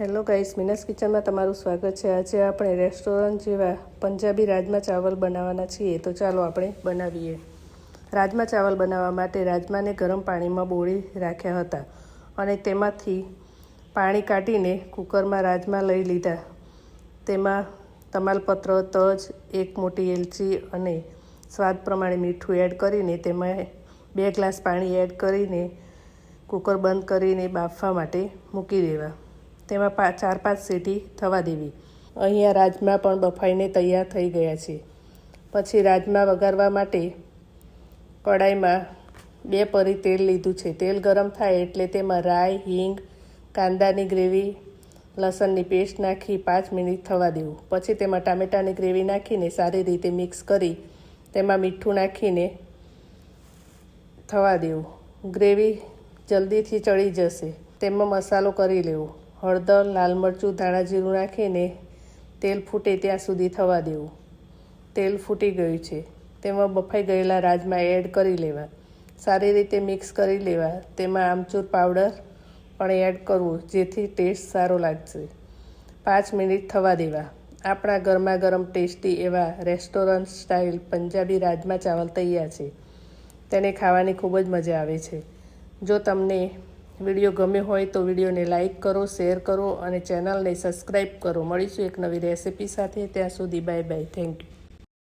Hello guys, Meena's કિચનમાં તમારું સ્વાગત છે। આજે આપણે રેસ્ટોરન્ટ જેવા પંજાબી રાજમા ચાવલ બનાવવાના છીએ, તો ચાલો આપણે બનાવીએ। રાજમા ચાવલ બનાવવા માટે રાજમાને ગરમ પાણીમાં બોળી રાખ્યા હતા અને તેમાંથી પાણી કાઢીને કુકરમાં રાજમા લઈ લીધા। તેમાં તમાલપત્ર, તજ, એક મોટી એલચી અને સ્વાદ પ્રમાણે મીઠું એડ કરીને તેમાં 2 ગ્લાસ પાણી એડ કરીને કુકર બંધ કરીને બાફવા માટે મૂકી દેવા। તેમાં 4-5 સીટી થવા દેવી। અહીંયા રાજમા પણ બફાઈને તૈયાર થઈ ગયા છે। પછી રાજમા વઘારવા માટે કડાઈમાં 2 પરી તેલ લીધું છે। તેલ ગરમ થાય એટલે તેમાં રાઈ, હિંગ, કાંદાની ગ્રેવી, લસણની પેસ્ટ નાખી 5 મિનિટ થવા દેવું। પછી તેમાં ટામેટાની ગ્રેવી નાખીને સારી રીતે મિક્સ કરી તેમાં મીઠું નાખીને થવા દેવું। ગ્રેવી જલ્દીથી ચડી જશે। તેમાં મસાલો કરી લેવો। હળદર, લાલ મરચું, ધાણા જીરું નાખીને તેલ ફૂટે ત્યાં સુધી થવા દેવું। તેલ ફૂટી ગયું છે, તેમાં બફાઈ ગયેલા રાજમા એડ કરી લેવા। સારી રીતે મિક્સ કરી લેવા। તેમાં આમચૂર પાવડર પણ એડ કરવું જેથી ટેસ્ટ સારો લાગશે। 5 મિનિટ થવા દેવા। આપણા ગરમા ગરમ ટેસ્ટી એવા રેસ્ટોરન્ટ સ્ટાઇલ પંજાબી રાજમા ચાવલ તૈયાર છે। તેને ખાવાની ખૂબ જ મજા આવે છે। જો તમને વિડીયો ગમ્યો હોય તો વિડીયોને લાઇક કરો, શેર કરો અને ચેનલને સબસ્ક્રાઈબ કરો। મળીશું એક નવી રેસિપી સાથે। ત્યાં સુધી બાય બાય, થેન્ક યુ।